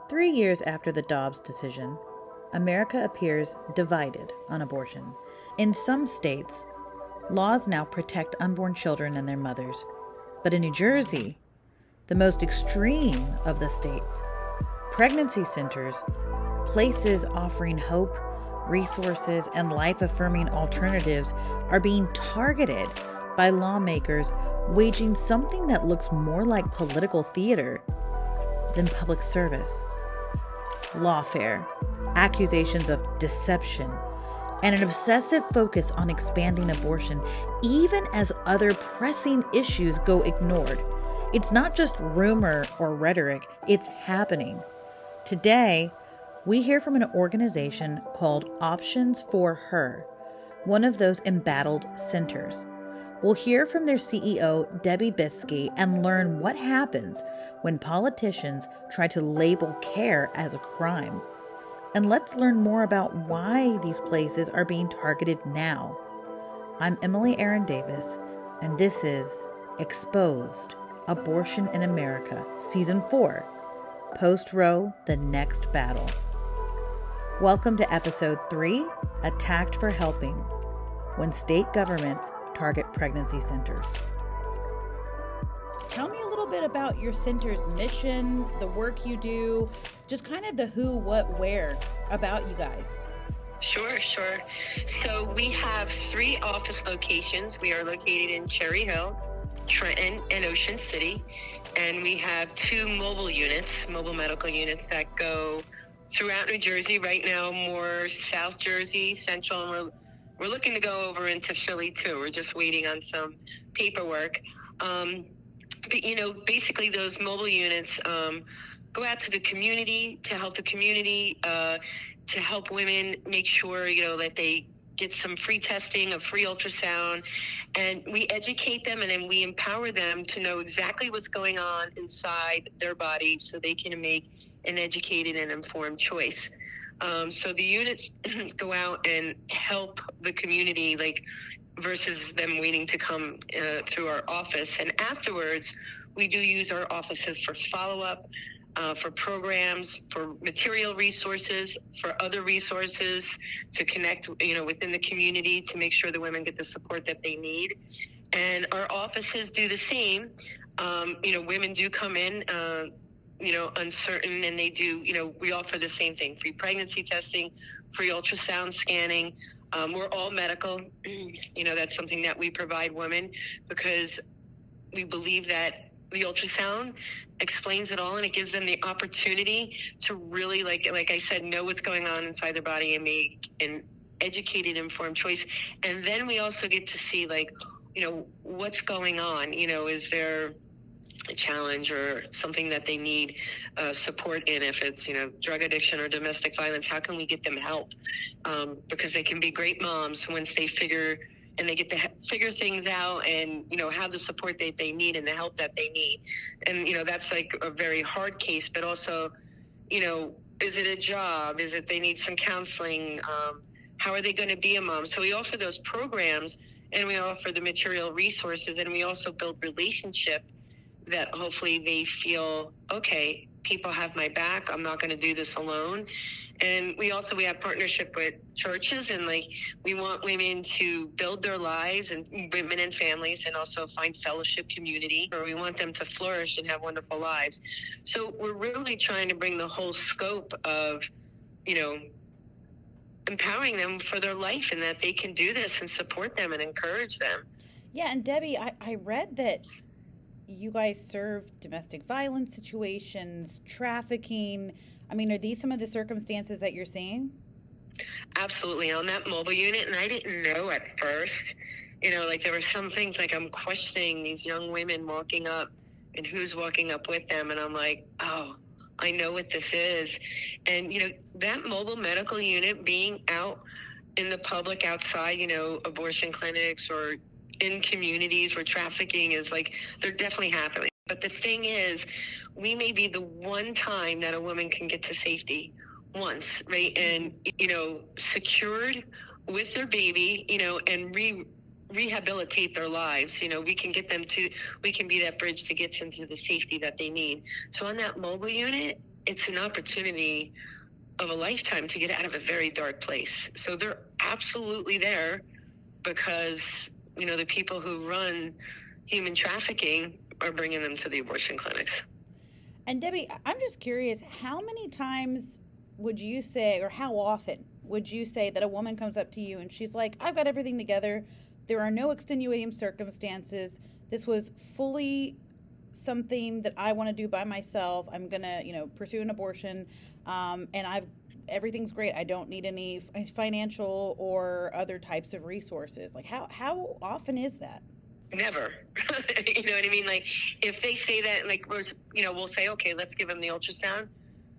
3 years after the Dobbs decision, America appears divided on abortion. In some states, laws now protect unborn children and their mothers. But in New Jersey, the most extreme of the states, pregnancy centers, places offering hope, resources, and life-affirming alternatives, are being targeted by lawmakers waging something that looks more like political theater than public service. Lawfare, accusations of deception, and an obsessive focus on expanding abortion, even as other pressing issues go ignored. It's not just rumor or rhetoric, it's happening. Today, we hear from an organization called Options for Her, one of those embattled centers. We'll hear from their CEO, Debbie Biskey, and learn what happens when politicians try to label care as a crime. And let's learn more about why these places are being targeted now. I'm Emily Erin Davis, and this is Exposed: Abortion in America, Season 4, Post-Roe, The Next Battle. Welcome to Episode 3, Attacked for Helping, when state governments target pregnancy centers. Tell me a little bit about your center's mission, the work you do, just kind of the who, what, where about you guys. Sure. So we have 3 office locations. We are located in Cherry Hill, Trenton, and Ocean City. And we have 2 mobile medical units that go throughout New Jersey. Right now, more South Jersey, Central, and we're looking to go over into Philly too. We're just waiting on some paperwork. But basically those mobile units go out to the community to help the community, to help women make sure, that they get some free testing, a free ultrasound, and we educate them and then we empower them to know exactly what's going on inside their body so they can make an educated and informed choice. So the units go out and help the community, versus them waiting to come through our office. And afterwards, we do use our offices for follow-up, for programs, for material resources, for other resources to connect, within the community to make sure the women get the support that they need. And our offices do the same. Women do come in, uncertain, and they do, we offer the same thing: free pregnancy testing, free ultrasound scanning. We're all medical. That's something that we provide women because we believe that the ultrasound explains it all and it gives them the opportunity to really, like I said, know what's going on inside their body and make an educated, informed choice. And then we also get to see, what's going on. Is there a challenge or something that they need support in? If it's drug addiction or domestic violence, how can we get them help? Because they can be great moms once they figure things out and have the support that they need and the help that they need. And that's like a very hard case, but also is it a job? Is it they need some counseling? How are they going to be a mom? So we offer those programs and we offer the material resources, and we also build relationship that hopefully they feel, okay, people have my back. I'm not going to do this alone. And we have partnership with churches, and we want women to build their lives, and women and families, and also find fellowship community, or we want them to flourish and have wonderful lives. So we're really trying to bring the whole scope of, empowering them for their life and that they can do this, and support them and encourage them. Yeah. And Debbie, I read that you guys serve domestic violence situations, trafficking. I mean, are these some of the circumstances that you're seeing? Absolutely. On that mobile unit, and I didn't know at first, there were some things I'm questioning these young women walking up and who's walking up with them. And I'm like, oh, I know what this is. And, that mobile medical unit being out in the public outside, abortion clinics or in communities where trafficking is they're definitely happening. But the thing is, we may be the one time that a woman can get to safety once, right? And, secured with their baby, and rehabilitate their lives. We can get them we can be that bridge to get into the safety that they need. So on that mobile unit, it's an opportunity of a lifetime to get out of a very dark place. So they're absolutely there because, the people who run human trafficking are bringing them to the abortion clinics. And Debbie, I'm just curious, how many times would you say, or how often would you say that a woman comes up to you and she's like, I've got everything together. There are no extenuating circumstances. This was fully something that I want to do by myself. I'm going to, pursue an abortion. And everything's great. I don't need any financial or other types of resources. Like how often is that? Never. You know what I mean? Like, if they say that, like, we'll say, okay, let's give them the ultrasound.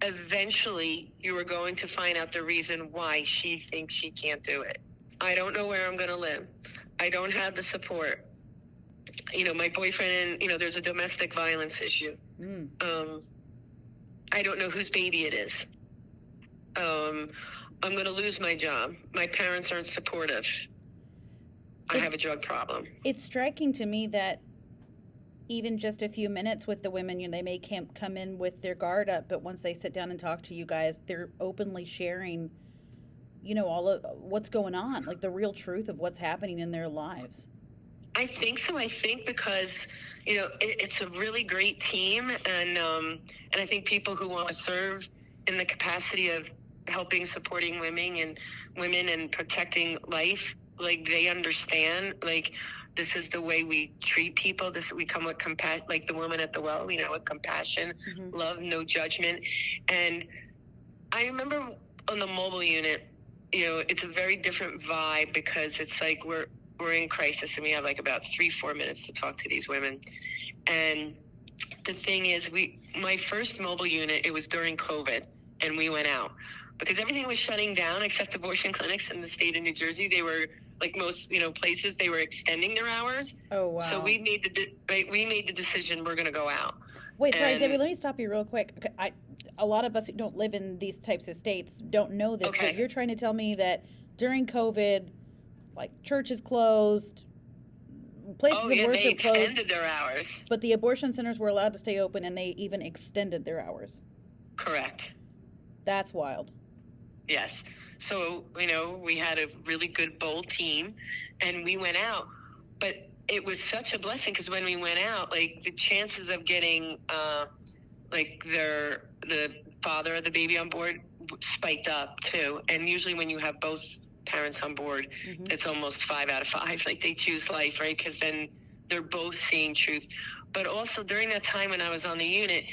Eventually, you are going to find out the reason why she thinks she can't do it. I don't know where I'm going to live. I don't have the support. My boyfriend, there's a domestic violence issue. I don't know whose baby it is. I'm going to lose my job. My parents aren't supportive. I have a drug problem. It's striking to me that even just a few minutes with the women, they may come in with their guard up, but once they sit down and talk to you guys, they're openly sharing, all of what's going on, like the real truth of what's happening in their lives. I think so. I think because, it's a really great team, and I think people who want to serve in the capacity of helping, supporting women and protecting life, like, they understand, like, this is the way we treat people. We come with compassion, like the woman at the well, with compassion, love, no judgment. And I remember on the mobile unit, it's a very different vibe because it's like we're in crisis and we have like about 3-4 minutes to talk to these women. And the thing is, my first mobile unit, it was during COVID, and we went out because everything was shutting down except abortion clinics in the state of New Jersey. They were, like most, places, they were extending their hours. Oh, wow. So we made the decision, we're going to go out. Wait, sorry, Debbie, let me stop you real quick. A lot of us who don't live in these types of states don't know this, okay. But you're trying to tell me that during COVID, like, churches closed, places of worship they closed. extended their hours. But the abortion centers were allowed to stay open, and they even extended their hours. Correct. That's wild. Yes. So, we had a really good, bold team, and we went out. But it was such a blessing because when we went out, like, the chances of getting, the father of the baby on board spiked up, too. And usually when you have both parents on board, it's almost 5 out of 5. Like, they choose life, right? Because then they're both seeing truth. But also during that time when I was on the unit,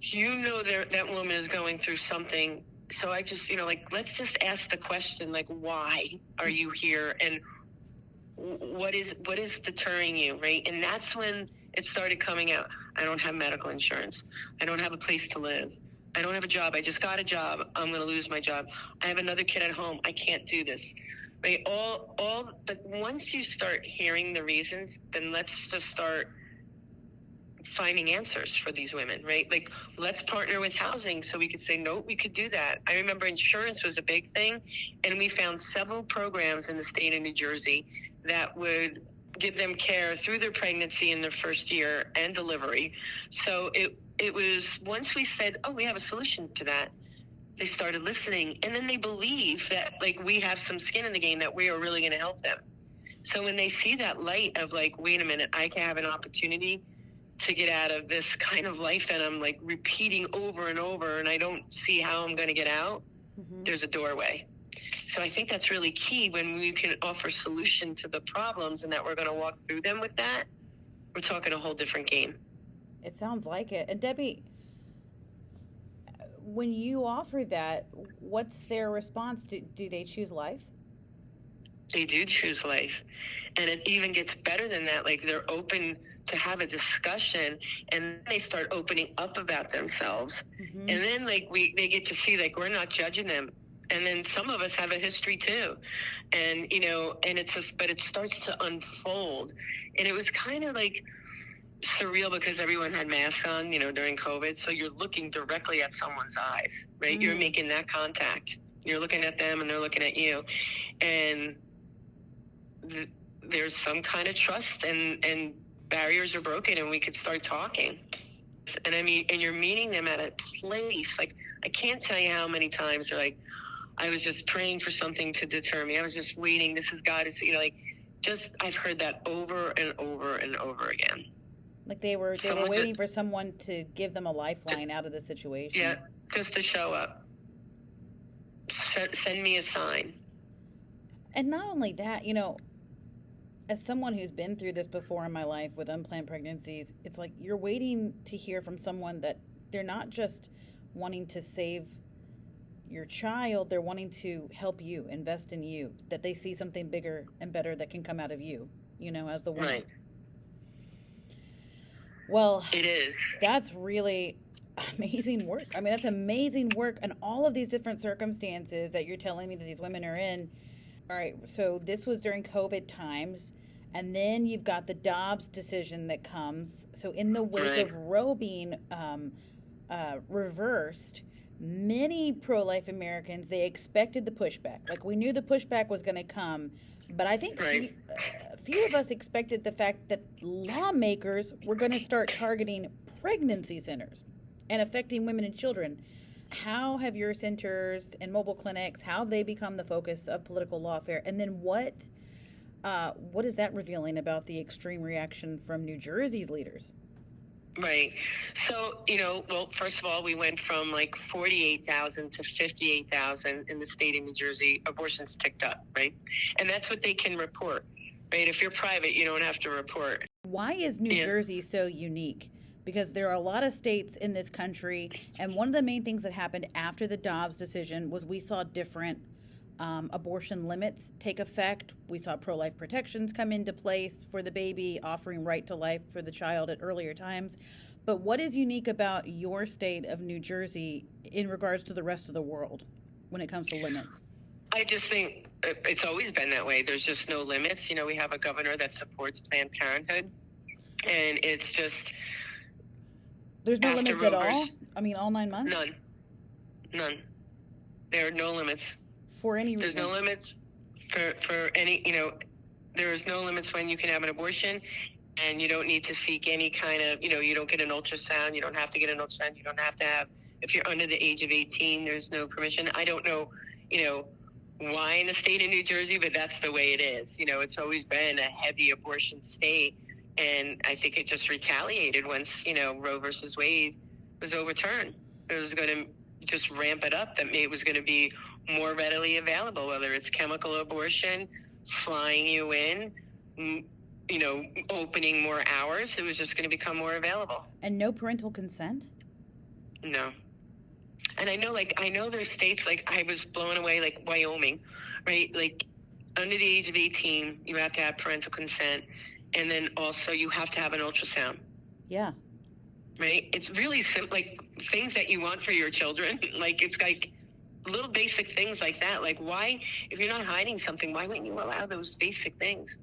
that woman is going through something. So I just, let's just ask the question, like, why are you here? And what is deterring you, right? And that's when it started coming out. I don't have medical insurance. I don't have a place to live. I don't have a job. I just got a job. I'm going to lose my job. I have another kid at home. I can't do this. Right? But once you start hearing the reasons, then let's just start finding answers for these women, right? Like, let's partner with housing so we could say, no, we could do that. I remember insurance was a big thing, and we found several programs in the state of New Jersey that would give them care through their pregnancy in their first year and delivery. So it was, once we said, we have a solution to that, they started listening, and then they believe that, like, we have some skin in the game, that we are really going to help them. So when they see that light of, like, wait a minute, I can have an opportunity to get out of this kind of life that I'm, like, repeating over and over, and I don't see how I'm going to get out, there's a doorway. So I think that's really key when we can offer solution to the problems and that we're going to walk through them with that. We're talking a whole different game. It sounds like it. And Debbie, when you offer that, what's their response? Do they choose life? They do choose life. And it even gets better than that. Like, they're open to have a discussion, and they start opening up about themselves. And then, like, they get to see, like, we're not judging them. And then some of us have a history too. And, and but it starts to unfold. And it was kind of like surreal because everyone had masks on, during COVID. So you're looking directly at someone's eyes, right? You're making that contact. You're looking at them and they're looking at you. And there's some kind of trust, and barriers are broken, and we could start talking. And I mean, and you're meeting them at a place, like, I can't tell you how many times they're like, I was just praying for something to deter me. I was just waiting. This is God. Like, just, I've heard that over and over and over again. Like they were waiting for someone to give them a lifeline out of the situation. Yeah, just to show up. Send me a sign. And not only that, as someone who's been through this before in my life with unplanned pregnancies, it's like you're waiting to hear from someone that they're not just wanting to save your child, they're wanting to help you, invest in you, that they see something bigger and better that can come out of you, as the woman. Right. Well, it is. That's really amazing work. I mean, that's amazing work, and all of these different circumstances that you're telling me that these women are in. All right, so this was during COVID times, and then you've got the Dobbs decision that comes. So in the wake of Roe being reversed, many pro-life Americans, they expected the pushback. Like, we knew the pushback was going to come, but I think few of us expected the fact that lawmakers were going to start targeting pregnancy centers and affecting women and children. How have your centers and mobile clinics, how have they become the focus of political lawfare? And then what is that revealing about the extreme reaction from New Jersey's leaders? Right. So, well, first of all, we went from like 48,000 to 58,000 in the state of New Jersey. Abortions ticked up, right? And that's what they can report, right? If you're private, you don't have to report. Why is New Jersey so unique? Because there are a lot of states in this country, and one of the main things that happened after the Dobbs decision was we saw different abortion limits take effect. We saw pro-life protections come into place for the baby, offering right to life for the child at earlier times. But what is unique about your state of New Jersey in regards to the rest of the world when it comes to limits? I just think it's always been that way. There's just no limits. We have a governor that supports Planned Parenthood, and it's just... There's no limits at all? I mean, all 9 months? None. There are no limits. For any reason? There's no limits for any, there's no limits when you can have an abortion, and you don't need to seek any kind of, you don't get an ultrasound. You don't have to get an ultrasound. You don't have to have, if you're under the age of 18, there's no permission. I don't know, why in the state of New Jersey, but that's the way it is. It's always been a heavy abortion state. And I think it just retaliated once, Roe versus Wade was overturned. It was going to just ramp it up. That it was going to be more readily available, whether it's chemical abortion, flying you in, opening more hours. It was just going to become more available. And no parental consent? No. And I know there's states, like I was blown away, like Wyoming, right? Like under the age of 18, you have to have parental consent. And then also you have to have an ultrasound. Yeah. Right? It's really simple, like things that you want for your children. Like, it's like little basic things like that. Like, why, if you're not hiding something, why wouldn't you allow those basic things?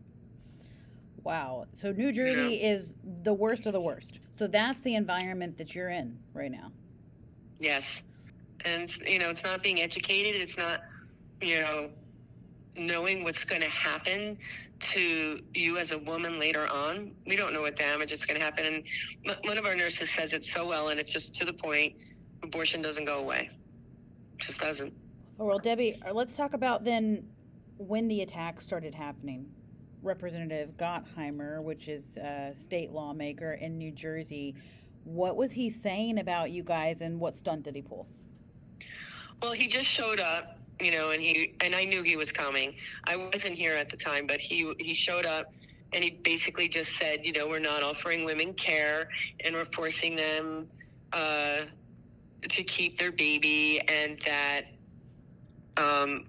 Wow. So New Jersey is the worst of the worst. So that's the environment that you're in right now. Yes. And, it's not being educated. It's not, knowing what's going to happen to you as a woman later on. We don't know what damage is going to happen. And one of our nurses says it so well, and it's just to the point. Abortion doesn't go away. It just doesn't. Oh, well, Debbie, let's talk about then when the attacks started happening. Representative Gottheimer, which is a state lawmaker in New Jersey, what was he saying about you guys, and what stunt did he pull? Well, he just showed up. And I knew he was coming. I wasn't here at the time, but he showed up, and he basically just said, we're not offering women care, and we're forcing them to keep their baby, and that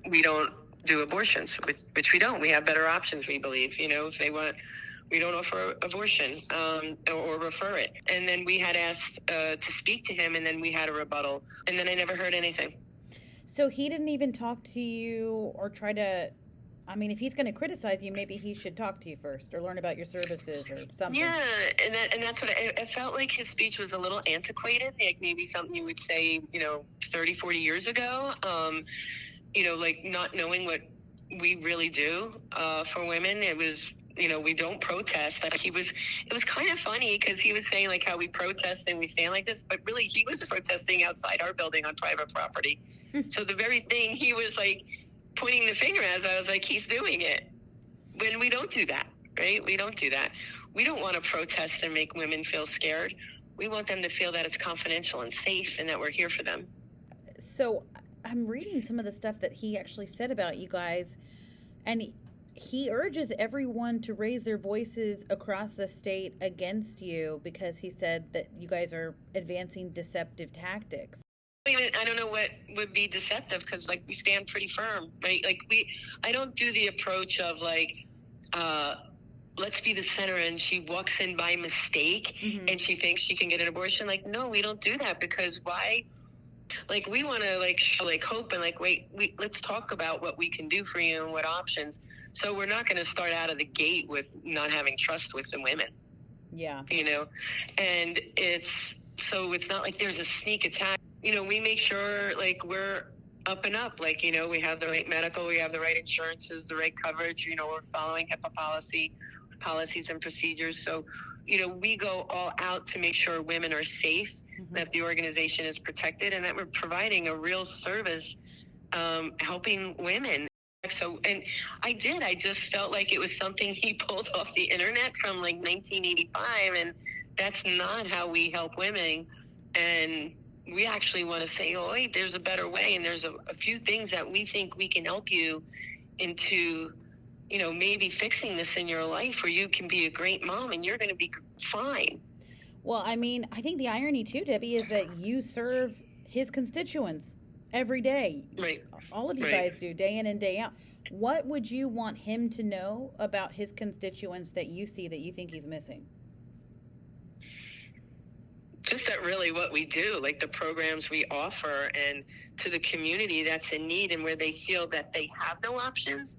we don't do abortions, which we don't. We have better options, we believe. If they want, we don't offer abortion or refer it. And then we had asked to speak to him, and then we had a rebuttal, and then I never heard anything. So he didn't even talk to you or try to, if he's going to criticize you, maybe he should talk to you first or learn about your services or something. Yeah, and that's what I felt like. His speech was a little antiquated, like maybe something you would say, 30, 40 years ago, like not knowing what we really do for women. It was we don't protest. It was kind of funny because he was saying like how we protest and we stand like this, but really he was protesting outside our building on private property. So the very thing he was like pointing the finger at, I was like, he's doing it. When we don't do that, right? We don't do that. We don't want to protest and make women feel scared. We want them to feel that it's confidential and safe and that we're here for them. So I'm reading some of the stuff that he actually said about you guys, and he urges everyone to raise their voices across the state against you because he said that you guys are advancing deceptive tactics. I don't know what would be deceptive because like we stand pretty firm, right? Like I don't do the approach of like, let's be the center and she walks in by mistake and she thinks she can get an abortion. Like, no, we don't do that because why? Like we want to like show like hope and like, let's talk about what we can do for you and what options. So we're not going to start out of the gate with not having trust with the women. Yeah. And it's not like there's a sneak attack. We make sure like we're up and up, like, we have the right medical, we have the right insurances, the right coverage, we're following HIPAA policies and procedures. So, we go all out to make sure women are safe, that the organization is protected, and that we're providing a real service, helping women. So, and I just felt like it was something he pulled off the internet from like 1985, and that's not how we help women. And we actually want to say, oh, wait, there's a better way. And there's a few things that we think we can help you into, maybe fixing this in your life where you can be a great mom and you're going to be fine. Well, I mean, I think the irony too, Debbie, is that you serve his constituents every day. Right. All of you guys do, day in and day out. What would you want him to know about his constituents that you see that you think he's missing? Just that really what we do, like the programs we offer, and to the community that's in need and where they feel that they have no options,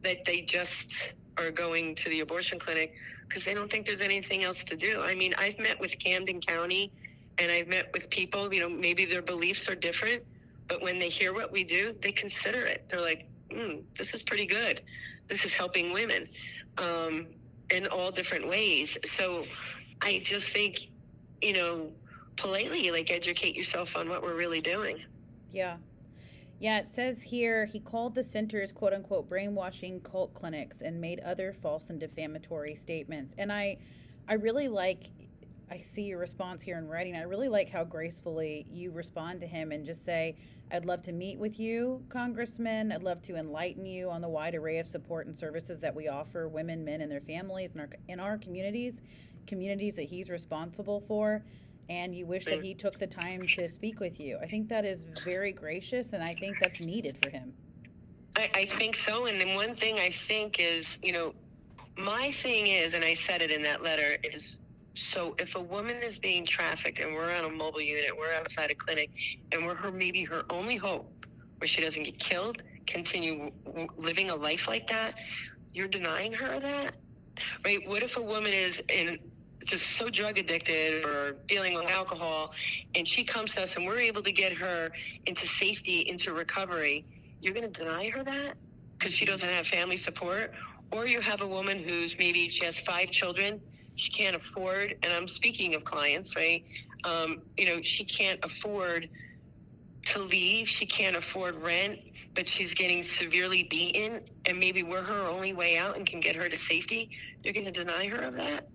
that they just are going to the abortion clinic because they don't think there's anything else to do. I mean, I've met with Camden County and I've met with people, maybe their beliefs are different, but when they hear what we do, they consider it. They're like, this is pretty good. This is helping women in all different ways. So I just think, politely, like, educate yourself on what we're really doing. Yeah. Yeah, it says here, he called the centers, quote unquote, brainwashing cult clinics and made other false and defamatory statements. And I really like, I see your response here in writing. I really like how gracefully you respond to him and just say, I'd love to meet with you, Congressman. I'd love to enlighten you on the wide array of support and services that we offer women, men, and their families in our communities that he's responsible for. And you wish that he took the time to speak with you. I think that is very gracious, and I think that's needed for him. I think so. And then one thing I think is, my thing is, and I said it in that letter, is so if a woman is being trafficked and we're on a mobile unit, we're outside a clinic, and we're maybe her only hope where she doesn't get killed, continue living a life like that, you're denying her that, right? What if a woman is just so drug addicted or dealing with alcohol, and she comes to us and we're able to get her into safety, into recovery? You're going to deny her that because she doesn't have family support? Or you have a woman who's maybe she has 5 children, she can't afford, and I'm speaking of clients, right? She can't afford to leave, she can't afford rent, but she's getting severely beaten, and maybe we're her only way out and can get her to safety. You're going to deny her of that?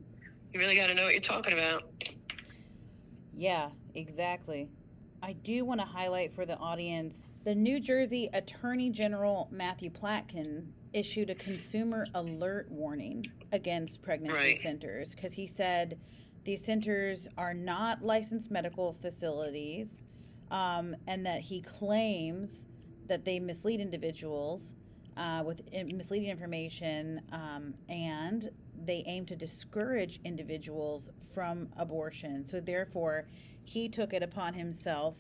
You really got to know what you're talking about. Yeah, exactly. I do want to highlight for the audience, the New Jersey Attorney General Matthew Platkin issued a consumer alert warning against pregnancy centers because he said these centers are not licensed medical facilities, and that he claims that they mislead individuals with misleading information, and they aim to discourage individuals from abortion. So therefore, he took it upon himself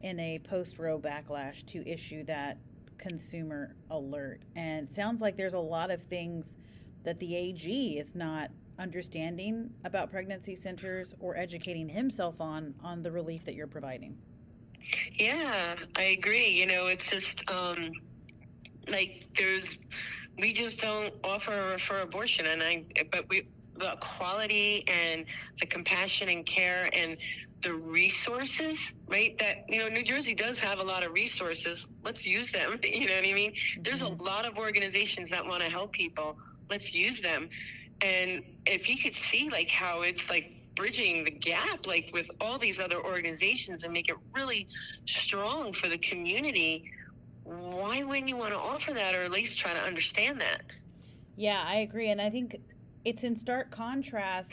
in a post-Roe backlash to issue that consumer alert. And it sounds like there's a lot of things that the AG is not understanding about pregnancy centers or educating himself on the relief that you're providing. Yeah, I agree. It's just like there's we just don't offer or refer abortion. But the quality and the compassion and care and the resources, right? That, New Jersey does have a lot of resources. Let's use them. You know what I mean? Mm-hmm. There's a lot of organizations that want to help people. Let's use them. And if you could see like how it's like bridging the gap, like with all these other organizations, and make it really strong for the community, why wouldn't you want to offer that, or at least try to understand that? Yeah, I agree. And I think it's in stark contrast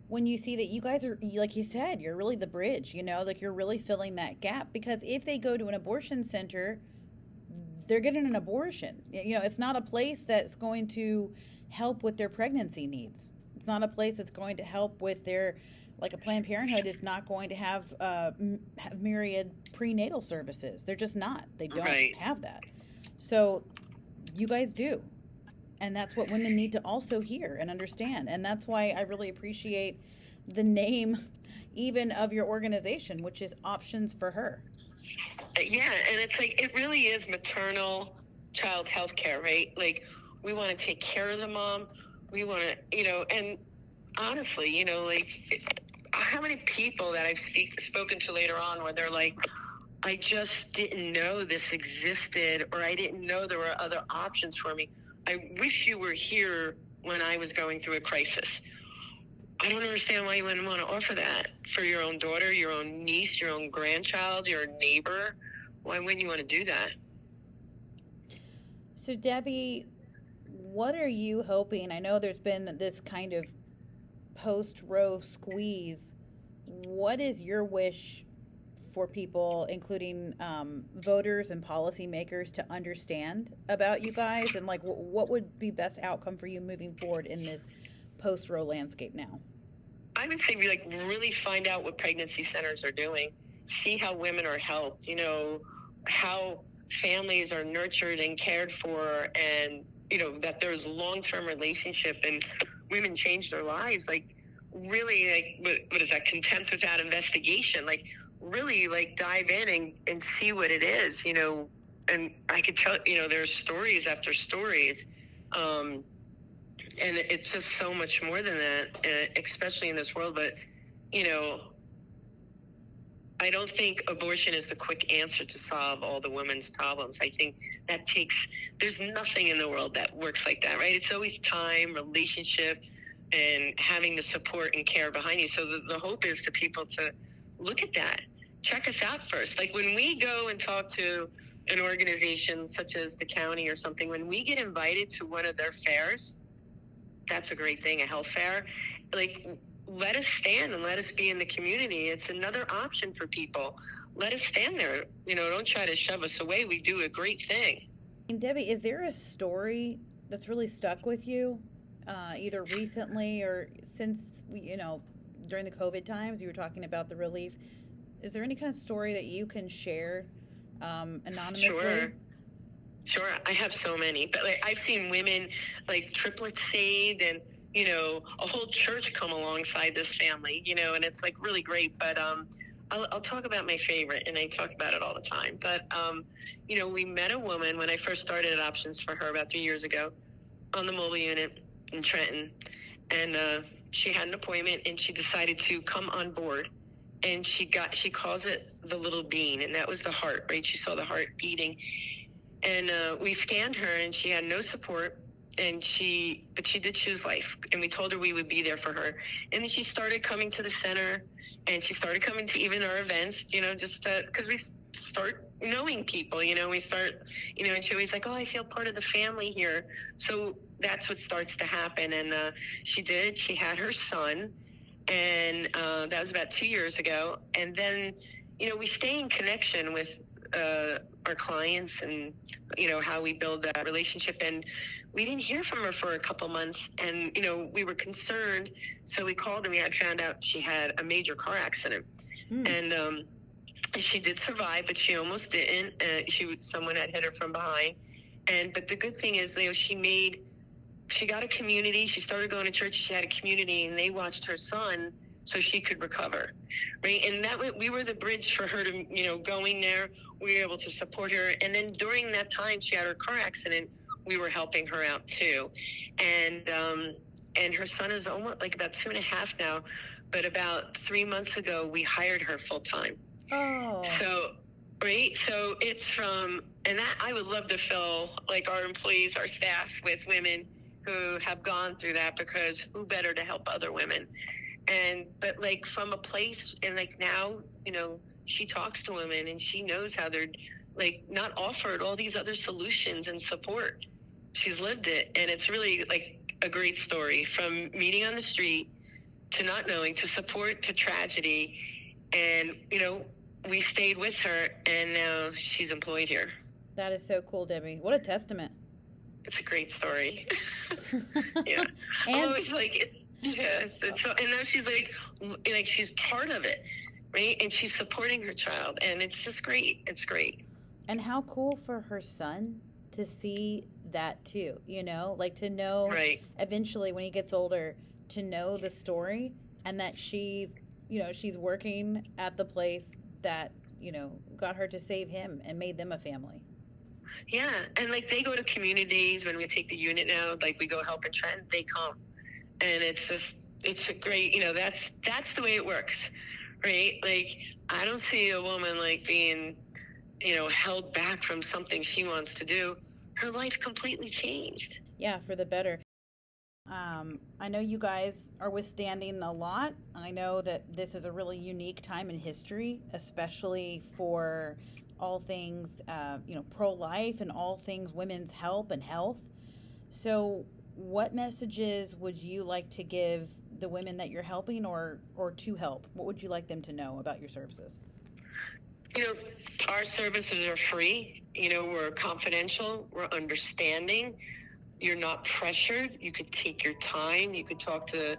when you see that you guys are, like you said, you're really the bridge, like you're really filling that gap. Because if they go to an abortion center, they're getting an abortion. It's not a place that's going to help with their pregnancy needs. It's not a place that's going to help with their, like a Planned Parenthood is not going to have myriad prenatal services. They're just not. They don't have that. So you guys do. And that's what women need to also hear and understand. And that's why I really appreciate the name even of your organization, which is Options for Her. Yeah, and it's like, it really is maternal child health care, right? Like, we want to take care of the mom. We want to, and honestly, like, how many people that I've spoken to later on where they're like, I just didn't know this existed, or I didn't know there were other options for me. I wish you were here when I was going through a crisis. I don't understand why you wouldn't want to offer that for your own daughter, your own niece, your own grandchild, your neighbor. Why wouldn't you want to do that? So, Debbie, what are you hoping? I know there's been this kind of post-Roe squeeze. What is your wish for people, including voters and policymakers, to understand about you guys, and like what would be best outcome for you moving forward in this post-Roe landscape now? I would say we really find out what pregnancy centers are doing, see how women are helped, how families are nurtured and cared for, and that there's long-term relationship and women change their lives. Like, really, like, what is that, contempt without investigation? Like, really, like, dive in and see what it is, and I could tell, there's stories after stories, and it's just so much more than that, especially in this world. But, I don't think abortion is the quick answer to solve all the women's problems. I think there's nothing in the world that works like that, right? It's always time, relationship, and having the support and care behind you. So the hope is to people to look at that. Check us out first. Like, when we go and talk to an organization such as the county or something, when we get invited to one of their fairs, that's a great thing, a health fair. Like, let us stand and let us be in the community. It's another option for people. Let us stand there. Don't try to shove us away. We do a great thing. And Debbie, is there a story that's really stuck with you, either recently or since during the COVID times, you were talking about the relief? Is there any kind of story that you can share anonymously? Sure. I have so many, but I've seen women like triplets saved, and a whole church come alongside this family, and it's like really great. But I'll talk about my favorite, and I talk about it all the time. But we met a woman when I first started at Options for Her about 3 years ago on the mobile unit in Trenton, and she had an appointment, and she decided to come on board. And she calls it the little bean, and that was the heart, right? She saw the heart beating, and we scanned her, and she had no support, but she did choose life, and we told her we would be there for her. And then she started coming to the center, and she started coming to even our events, just because we start knowing people, we start, and she always like, oh, I feel part of the family here. So that's what starts to happen. And she had her son. And that was about 2 years ago. And then, we stay in connection with our clients and, how we build that relationship. And we didn't hear from her for a couple months. And, we were concerned. So we called, and we had found out she had a major car accident. And she did survive, but she almost didn't. Someone had hit her from behind. But the good thing is, she got a community. She started going to church. She had a community, and they watched her son so she could recover, right? And we were the bridge for her to, going there. We were able to support her. And then during that time, she had her car accident. we were helping her out too. And her son is almost like about 2.5 now, but about 3 months ago, we hired her full time. Oh. So, right. So it's from, and that I would love to fill like our employees, our staff with women who have gone through that, because who better to help other women? But like from a place, and like now, she talks to women and she knows how they're like not offered all these other solutions and support. She's lived it. And it's really like a great story, from meeting on the street to not knowing, to support, to tragedy. And, we stayed with her, and now she's employed here. That is so cool, Debbie. What a testament. It's a great story. Yeah. And I'm always like, it's so, and now she's like she's part of it, right? And she's supporting her child, and it's just great. It's great. And how cool for her son to see that too, like to know, right, eventually when he gets older, to know the story, and that she's working at the place that, got her to save him and made them a family. Yeah. And like they go to communities when we take the unit now, like we go help in Trenton, they come. And it's a great, that's the way it works, right? Like I don't see a woman like being, held back from something she wants to do. Her life completely changed. Yeah, for the better. I know you guys are withstanding a lot. I know that this is a really unique time in history, especially for all things, pro-life and all things women's help and health. So what messages would you like to give the women that you're helping or to help? What would you like them to know about your services? Our services are free. We're confidential. We're understanding. You're not pressured. You could take your time. You could talk to,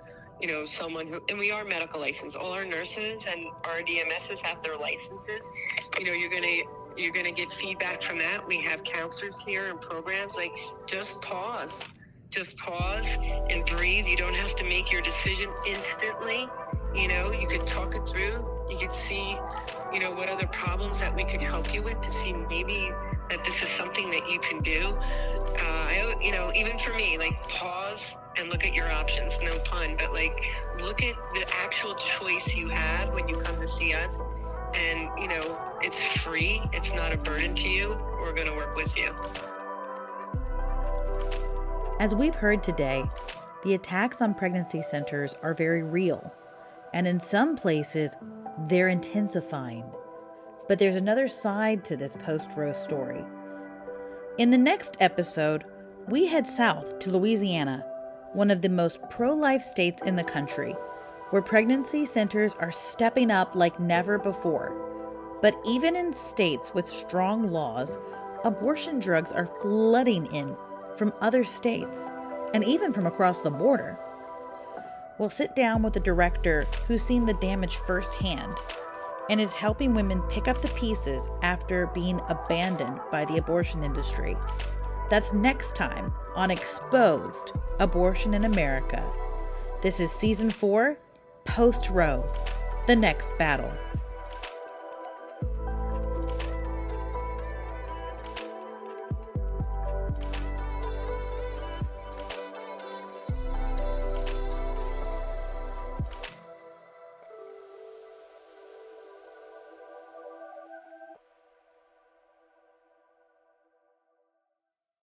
someone who, and we are medical licensed. All our nurses and our DMSs have their licenses. You're gonna get feedback from that. We have counselors here and programs. Like, just pause and breathe. You don't have to make your decision instantly. You could talk it through. You could see, what other problems that we could help you with, to see maybe that this is something that you can do. Even for me, like, pause and look at your options, no pun, but like look at the actual choice you have when you come to see us. And, it's free. It's not a burden to you. We're going to work with you. As we've heard today, the attacks on pregnancy centers are very real. And in some places, they're intensifying. But there's another side to this post-Roe story. In the next episode, we head south to Louisiana, one of the most pro-life states in the country, where pregnancy centers are stepping up like never before. But even in states with strong laws, abortion drugs are flooding in from other states, and even from across the border. We'll sit down with a director who's seen the damage firsthand and is helping women pick up the pieces after being abandoned by the abortion industry. That's next time on Exposed: Abortion in America. This is Season 4, Post-Roe, the next battle.